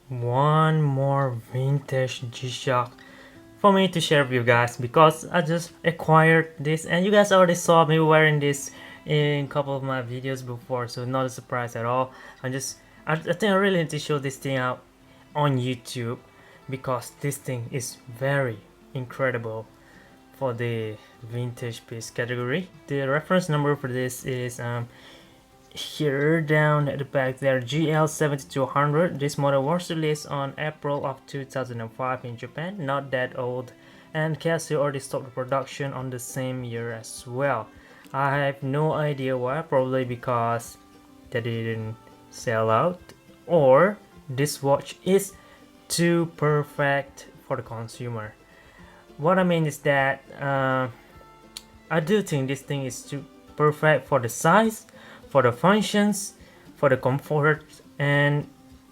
one more vintage G-Shock for me to share with you guys because I just acquired this and you guys already saw me wearing this in a couple of my videos before, so not a surprise at all. I think I really need to show this thing out on YouTube because this thing is very incredible for the vintage piece category. The reference number for this is here down at the back there, GL-7200. This model was released on April of 2005 in Japan, not that old, and Casio already stopped production on the same year as well. I have no idea why, probably because they didn't sell out, or this watch is too perfect for the consumer. What I mean is that I do think this thing is too perfect for the size, for the functions, for the comfort, and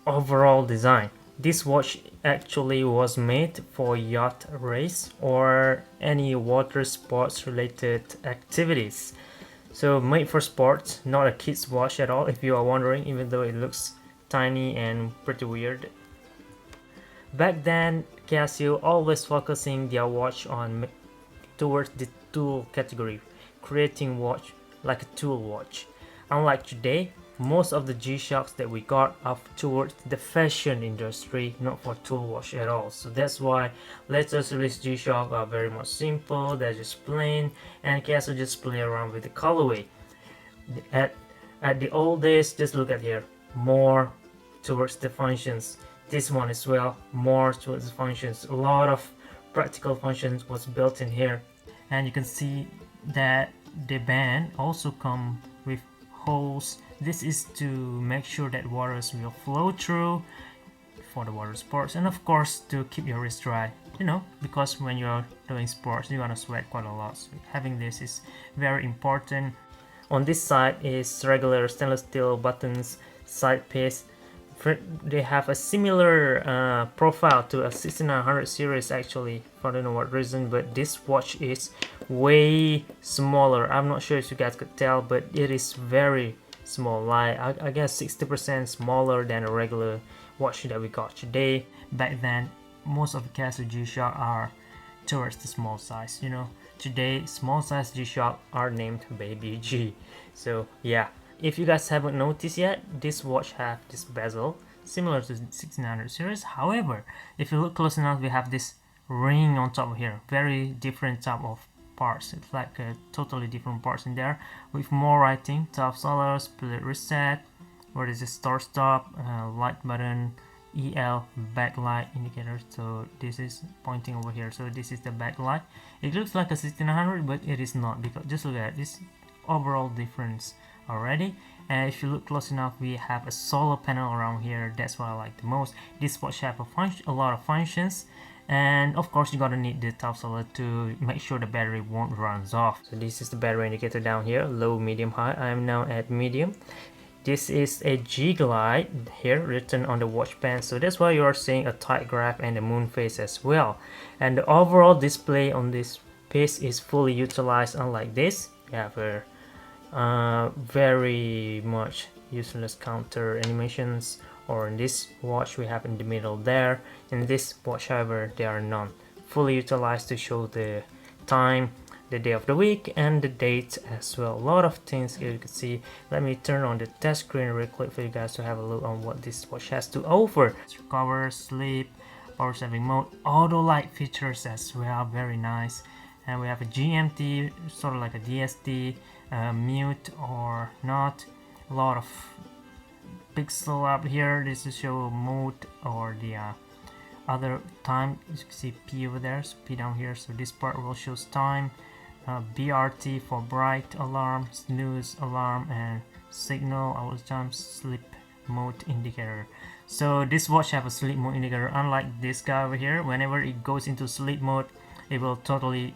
overall design. This watch actually was made for yacht race or any water sports related activities. So made for sports, not a kid's watch at all if you are wondering, even though it looks tiny and pretty weird. Back then, Casio always focusing their watch on towards the tool category, creating watch like a tool watch. Unlike today, most of the G-Shocks that we got are towards the fashion industry, not for tool watch at all. So that's why latest release G-Shock are very much simple, they're just plain, and Casio just play around with the colorway. At, at the old days, just look at here, more towards the functions. This one as well, more towards the functions. A lot of practical functions was built in here, and you can see that the band also come with holes. This is to make sure that waters will flow through for the water sports, and of course to keep your wrist dry, because when you're doing sports you're gonna sweat quite a lot, so having this is very important. On this side is regular stainless steel buttons, side piece. They have a similar profile to a 6900 series actually, for I don't know what reason, but this watch is way smaller. I'm not sure if you guys could tell, but it is very small, like I guess 60% smaller than a regular watch that we got today. Back then most of the Casio G-Shock are towards the small size, today small size G-Shock are named Baby G. So yeah, if you guys haven't noticed yet, this watch have this bezel similar to the 1600 series. However, if you look close enough, we have this ring on top of here, very different type of parts. It's like totally different parts in there with more writing, top solar, split reset, where is the start stop, light button, EL backlight indicator. So this is pointing over here, so this is the backlight. It looks like a 1600, but it is not, because just look at this overall difference already. And if you look close enough, we have a solar panel around here. That's what I like the most. This watch have a lot of functions, and of course you're gonna need the top solar to make sure the battery won't run off. So this is the battery indicator down here, low, medium, high. I am now at medium. This is a G-LIDE here written on the watch band, so that's why you are seeing a tight graph and a moon phase as well. And the overall display on this piece is fully utilized, unlike this. You have a very much useless counter animations, or in this watch we have in the middle there. In this watch, however, there are none. Fully utilized to show the time, the day of the week, and the date as well. A lot of things here you can see. Let me turn on the test screen real quick for you guys to have a look on what this watch has to offer. Recover, sleep, power saving mode, auto light features as well, very nice. And we have a GMT, sort of like a DST, mute or not. A lot of pixel up here. This is show mode or the other time. You can see P over there, so P down here. So this part will show time. BRT for bright alarm, snooze alarm, and signal all the time, sleep mode indicator. So this watch have a sleep mode indicator, unlike this guy over here. Whenever it goes into sleep mode, it will totally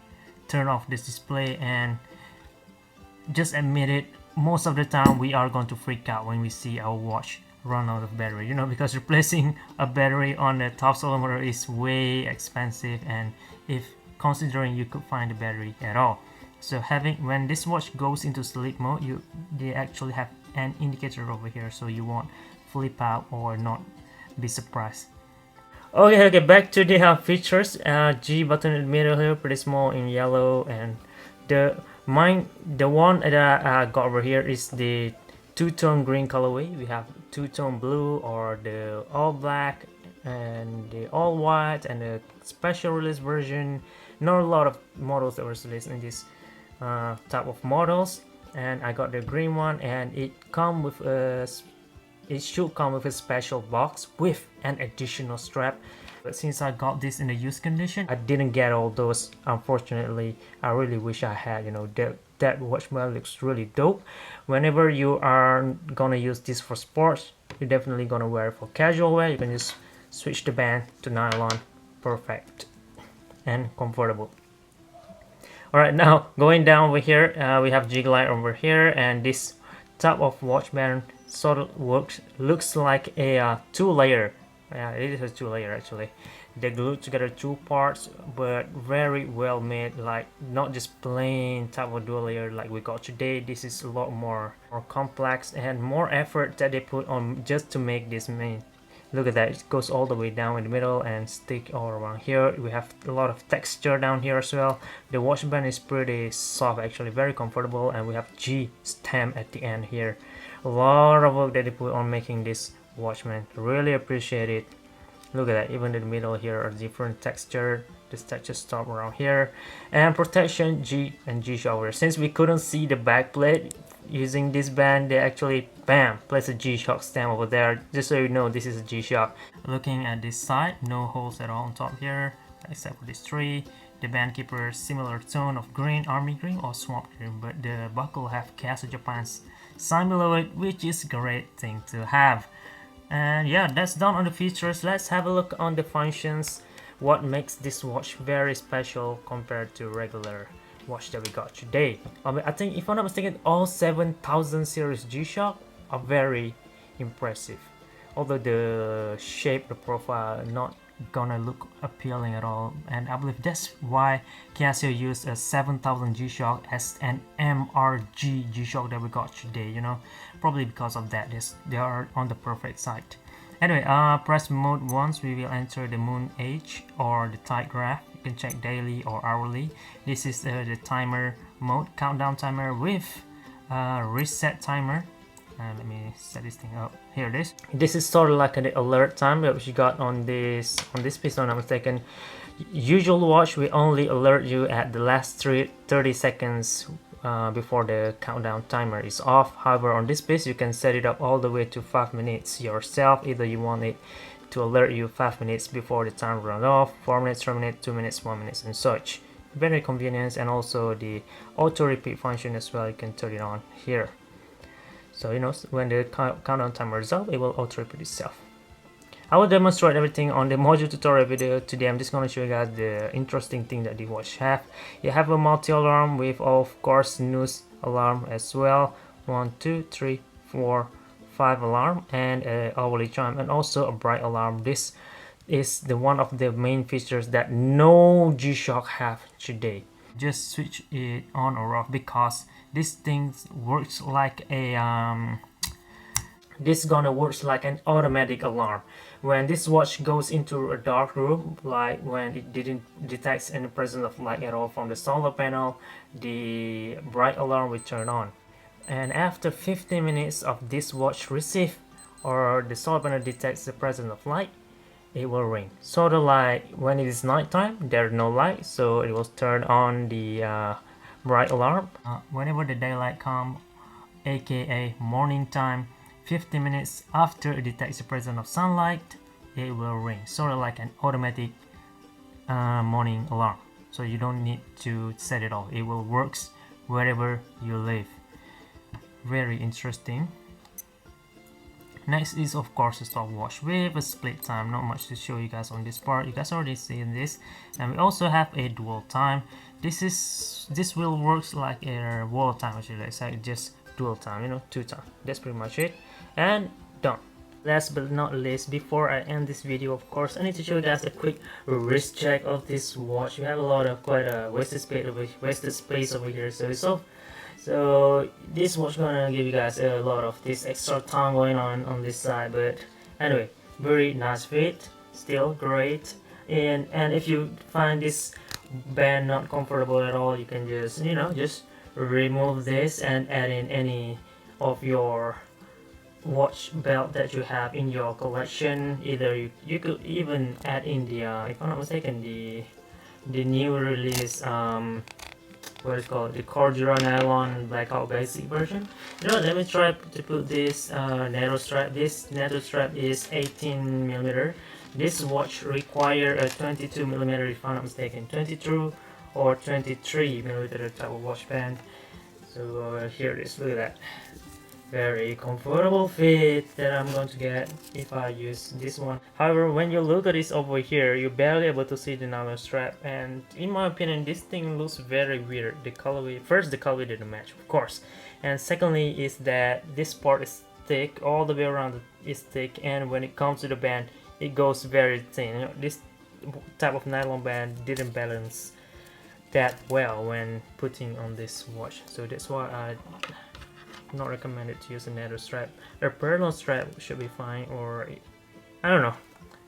turn off this display, and just admit it, most of the time we are going to freak out when we see our watch run out of battery, because replacing a battery on the top solar motor is way expensive, and if considering you could find the battery at all. So when this watch goes into sleep mode, they actually have an indicator over here, so you won't flip out or not be surprised. Okay, back to the features. G button in the middle here, pretty small in yellow, and the the one that I got over here is the two-tone green colorway. We have two-tone blue, or the all black, and the all white, and the special release version. Not a lot of models that were released in this type of models, and I got the green one, and it should come with a special box with an additional strap. But since I got this in a used condition, I didn't get all those, unfortunately. I really wish I had. You know, that watch band looks really dope. Whenever you are gonna use this for sports, you're definitely gonna wear it for casual wear. You can just switch the band to nylon. Perfect and comfortable. Alright, now going down over here, we have G-LIDE over here, and this type of watch band sort of looks like a two-layer. Yeah, it is a two-layer actually. They glued together two parts, but very well made. Like not just plain type of dual layer like we got today. This is a lot more complex and more effort that they put on just to make this main. Look at that, it goes all the way down in the middle and stick all around here. We have a lot of texture down here as well. The watch band is pretty soft actually, very comfortable, and we have G stamp at the end here. A lot of work that they put on making this watch band. Really appreciate it. Look at that, even in the middle here are different texture. This texture stop around here, and protection G and G-shock. Since we couldn't see the back plate using this band, they actually bam place a G-shock stamp over there, just so you know this is a G-shock. Looking at this side, no holes at all on top here except for this tree. The band keeper similar tone of green, army green or swamp green, but the buckle have Casio Japan's sign below it, which is a great thing to have. And yeah, that's done on the features. Let's have a look on the functions. What makes this watch very special compared to regular watch that we got today. I think, if I'm not mistaken, all 7000 series G-Shock are very impressive. Although the shape, the profile, not gonna look appealing at all, and I believe that's why Casio used a 7000 G-Shock as an MRG G-Shock that we got today, you know, probably because of that. They are on the perfect side. Anyway, press mode once, we will enter the moon age or the tide graph. You can check daily or hourly. This is the timer mode, countdown timer with reset timer. Let me set this thing up. Here it is. This is sort of like an alert time that we got on this piece, if I'm not mistaken. Usual watch will only alert you at the last 30 seconds before the countdown timer is off. However, on this piece you can set it up all the way to 5 minutes yourself. Either you want it to alert you 5 minutes before the time runs off, 4 minutes, 3 minutes, 2 minutes, 1 minute, and such. Very convenient. And also the auto repeat function as well, you can turn it on here. So you know, when the countdown timer is up, it will auto repeat itself. I will demonstrate everything on the module tutorial video today. I'm just going to show you guys the interesting thing that the watch have. You have a multi-alarm with, of course, snooze alarm as well. 1, 2, 3, 4, 5 alarm, and a hourly chime, and also a bright alarm. This is the one of the main features that no G-Shock have today. Just switch it on or off, because this thing works like a this gonna works like an automatic alarm. When this watch goes into a dark room, like when it didn't detect any presence of light at all from the solar panel, the bright alarm will turn on. And after 15 minutes of this watch receive, or the solar panel detects the presence of light, it will ring. Sort of like when it is nighttime, there's no light, so it will turn on the bright alarm. Whenever the daylight comes, aka morning time, 15 minutes after it detects the presence of sunlight, it will ring. Sort of like an automatic morning alarm. So you don't need to set it off. It will works wherever you live. Very interesting. Next is, of course, a stopwatch with a split time. Not much to show you guys on this part. You guys already seen this. And we also have a dual time. This will works like a wall time, actually. It's like just dual time, you know, 2 time. That's pretty much it. And done. Last but not least, before I end this video, of course, I need to show you guys a quick wrist check of this watch. We have a lot of quite a wasted space over here, so this watch gonna give you guys a lot of this extra tongue going on this side. But anyway, very nice fit, still great. And if you find this band not comfortable at all, you can just, you know, just remove this and add in any of your watch belt that you have in your collection. Either you could even add in the if I'm not mistaken, the new release, what is called, the Cordura nylon blackout basic version. You know, let me try to put this Nato strap. This Nato strap is 18mm. This watch require a 22mm, if I'm not mistaken, 22 or 23mm type of watch band. So here it is, look at that. Very comfortable fit that I'm going to get if I use this one. However, when you look at this over here, you're barely able to see the nylon strap, and in my opinion this thing looks very weird. The colorway, first the colorway didn't match, of course, and secondly is that this part is thick, all the way around is thick, and when it comes to the band it goes very thin. You know, this type of nylon band didn't balance that well when putting on this watch, so that's why I not recommended to use a Nato strap. A Perlon strap should be fine, or I don't know,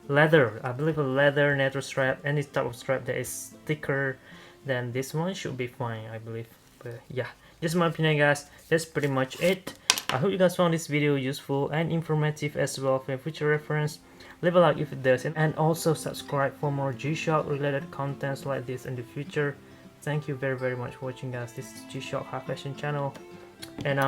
leather. I believe a leather Nato strap, any type of strap that is thicker than this one should be fine, I believe. But yeah, just my opinion, guys. That's pretty much it. I hope you guys found this video useful and informative as well for future reference. Leave a like if it does, and also subscribe for more G-Shock related contents like this in the future. Thank you very much for watching, guys. This is G-Shock High Fashion channel, and